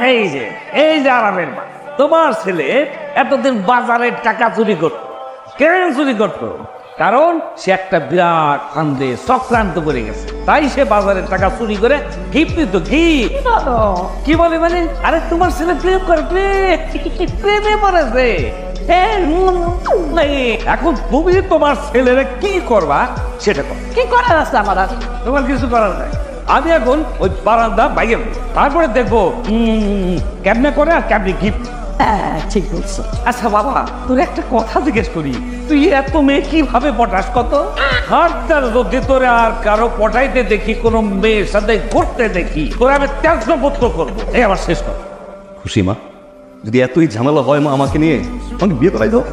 এই যে আরামের মা, তোমার ছেলে এতদিন বাজারের টাকা চুরি করত। কেন চুরি করতো? কারণ সে একটা বিরাট ফান্দে চক্রান্ত করে গেছে, তাই সে বাজারের টাকা চুরি করে গিফট দিত। কি বলে মানে? আরে তোমার ছেলে প্রেম করে, প্রেমে পড়েছে। এখন তুমি তোমার ছেলেরা কি করবা সেটা কর। কি করার আছে আমার? তোমার কিছু করার নাই। আমি এখন ওই বারান্দা বাইরে, তারপরে দেখবো কেমনে করে আর কেমনে গিফট। হ্যাঁ ঠিক বলছো। আচ্ছা বাবা, তোর একটা কথা জিজ্ঞেস করি, তুই এত মেয়ে কিভাবে পটাস? কত হারটার যদি তোরে আর কারো পটাইতে দেখি, কোনো মেয়ের সাথে ঘুরতে দেখি, তোরে আমি ত্যাজ্যপুত্র করবো। এই আমার শেষ কথা। খুশি মা? যদি এতই ঝামেলা হয় মা আমাকে নিয়ে, আমাকে বিয়ে করাই দাও।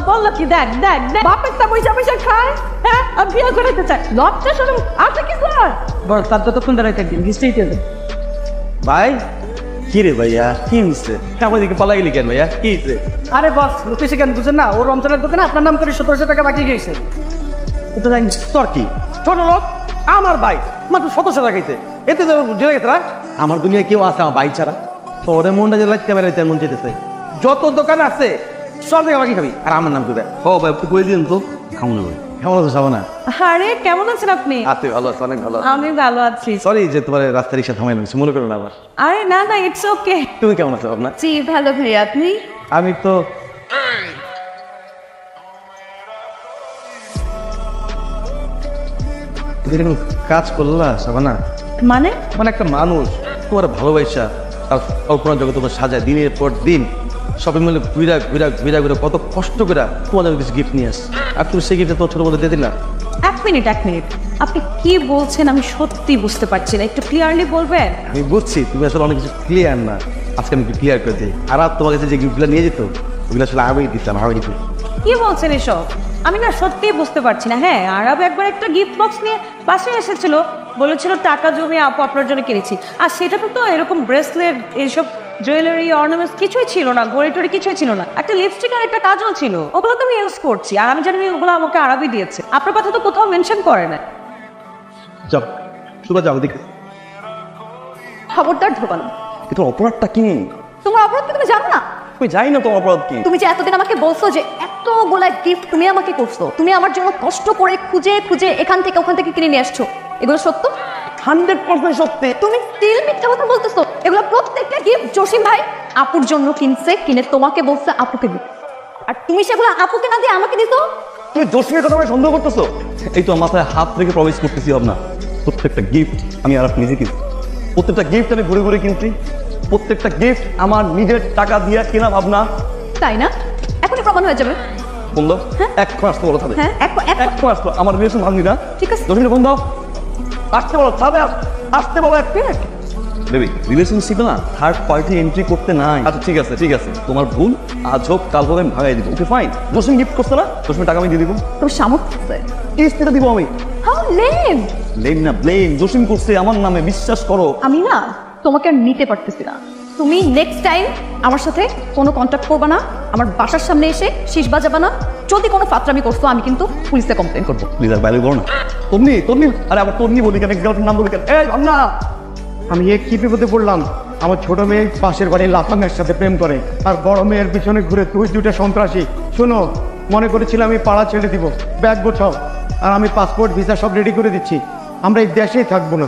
বললো কি, দেখ দেখ দেখ, বাপের তা পয়সা পয়সা খায়, হ্যাঁ আর বিয়ে করাইতে চায়। লজ্জা শরম আছে কি স্যার? বল তার ততক্ষণ দাঁড়াইতে একদিন হিস্ট্রি টেল। ভাই কি রে ভাইয়া, কি হয়েছে? আমার দিকে পালা গেলি কেন ভাইয়া, কি হয়েছে? আরে বস লোকেশে কেন বুঝেন না? ওর রমজানের দোকানে আপনার নাম করে 1700 টাকা বাকি গেছে। এটা জানি তোর কি ছোট লোক আমার ভাই মাত্র 1700 টাকা খাইতে, এতে তো জেলে গেছে না? আমার দুনিয়া কেউ আছে আমার ভাই ছাড়া? তোরে মনটা যে লাইতে বেড়াইতে মন যেতেছে। যত দোকান আছে সব জায়গায় বাকি খাবি, আর আমার নাম তুই। ও ভাই একটু কই দিন তো, খাবো না ভাই। কেমন আছো সাবানা? আরে কেমন আছেন আপনি? আছি ভালো আছি, অনেক ভালো। আমি ভালো আছি। সরি যে তোমার রাস্তার রিক্সা থামাই না, মনে করো না আবার। আরে না না, ইটস ওকে। তুমি কেমন আছো আপনার? জি ভালো ভাইয়া, আপনি? আমি তো কাজ করলা সাবানা, মানে মানে একটা মানুষ তোমার ভালোবাসা আর কল্পনা জগৎ তোমার সাজায় দিনের পর দিন শপিং মলে ঘুরা ঘুরা ঘুরা ঘুরা কত কষ্ট করে তোমাদের কিছু গিফট নিয়ে আস, আর তুমি সেই গিফটটা তোমার ছোট বলে দিয়ে দিলা। এক মিনিট আপনি কি বলছেন আমি সত্যি বুঝতে পারছি না, একটু ক্লিয়ারলি বলবেন? আমি বুঝছি তুমি আসলে অনেক কিছু ক্লিয়ার না, আজকে আমি একটু ক্লিয়ার করে দিই। আর তোমার কাছে যে গিফটগুলো নিয়ে যেত ওগুলো আসলে আমি দিতাম, আমি দিত। কি বলছেন এসব? আমি না সত্যিই বুঝতে পারছি না। হ্যাঁ, আরব একবার একটা গিফট বক্স নিয়ে বাসায় এসেছিল, বলেছিল টাকা জমিয়ে আপু আপনার জন্য কিনেছি, আর সেটাতে তো এরকম ব্রেসলেট, এইসব জুয়েলারি, অর্নামেন্টস কিছুই ছিল না, ঘড়ি টড়ি কিছুই ছিল না, একটা লিপস্টিক আর একটা কাজল ছিল। ওগুলো তো আমি ইউজ করছি, আর আমি জানি ওগুলো আমাকে আরবি দিয়েছে। আপনার কথা তো কোথাও মেনশন করে না। যাও শুধু যাও দেখি। খবরদার ঢোকানো। কিন্তু অপরাধটা কি? তোমার অপরাধ কি তুমি জানো না? তুমি জানি না তোমার অপরাধ কি। তুমি যে এতদিন আমাকে বলছো যে এতগুলা গিফট তুমি আমাকে করছো, তুমি আমার জন্য কষ্ট করে খুঁজে খুঁজে এখান থেকে ওখান থেকে কিনে নিয়ে আসছো, এগুলো সত্য? 100% সত্যি। তুমি স্টিল মিথ্যা কথা বলতেছো। এগুলো প্রত্যেকটা গিফট জসিম ভাই আপুর জন্য কিনছে, কিনে তোমাকে বলছে আপুকে দিতে, আর তুমি সেগুলো আপুকে না দিয়ে আমাকে দিছো। তুমি জসিমের কথা আমাকে সন্দেহ করতেছো? এই তো মাথায় হাত রেখে প্রমিস করতেছি ভাবনা, প্রত্যেকটা গিফট আমি আর নিজে কিনছি, প্রত্যেকটা গিফট আমি ঘুরে ঘুরে কিনছি, প্রত্যেকটা গিফট আমার নিজের টাকা দিয়ে কেনা ভাবনা। তাই না? এখনই প্রমাণ হয়ে যাবে। বললো এখন আসতে বলো তাহলে। হ্যাঁ এখন আসতো, আমার রিলেশন ভাঙবি না। ঠিক আছে জসিমের ফোন দাও, আসতে বলো তাহলে, আসতে বলো এক মিনিট। বেবি রিলেশনশিপে না থার্ড পার্টি এন্ট্রি করতে নাই। আচ্ছা ঠিক আছে ঠিক আছে, তোমার ভুল, আজ হোক কাল হোক আমি ভাগাই দিব। Okay fine. জসিম গিফট করছে না, জসিমের টাকা আমি দিয়ে দিব। তোর সামর্থ্য আছে? কিস্তিটা দিব আমি। How lame. লেম না ব্লেম, জসিম করছে আমার নামে, বিশ্বাস করো। আমি না তোমাকে আর নিতে পারতেছি না। তুমি নেক্সট টাইম আমার সাথে কোনো কন্ট্যাক্ট করবে না, আমার বাসার সামনে এসে শীষ বাজাবে না। যদি কোনো ফাত্রামি করছো আমি কিন্তু পুলিশে কমপ্লেন করবো। প্লিজ আর বাইরে বলো না। তন্নি, আরে আবার তন্নি বলি কেন, গার্লফ্রেন্ড নাম বলি কেন? এই ভাবনা, আমি কি বিপদে পড়লাম? আমার ছোট মেয়ে পাশের বাড়ির লাফাঙ্গের সাথে প্রেম করে, আর বড় মেয়ের পিছনে ঘুরে তুই দুটো সন্ত্রাসী। শোনো, মনে করেছিলাম আমি পাড়া ছেড়ে দিব, ব্যাগ গোছাও, আর আমি পাসপোর্ট ভিসা সব রেডি করে দিচ্ছি, আমরা এই দেশেই থাকবো না।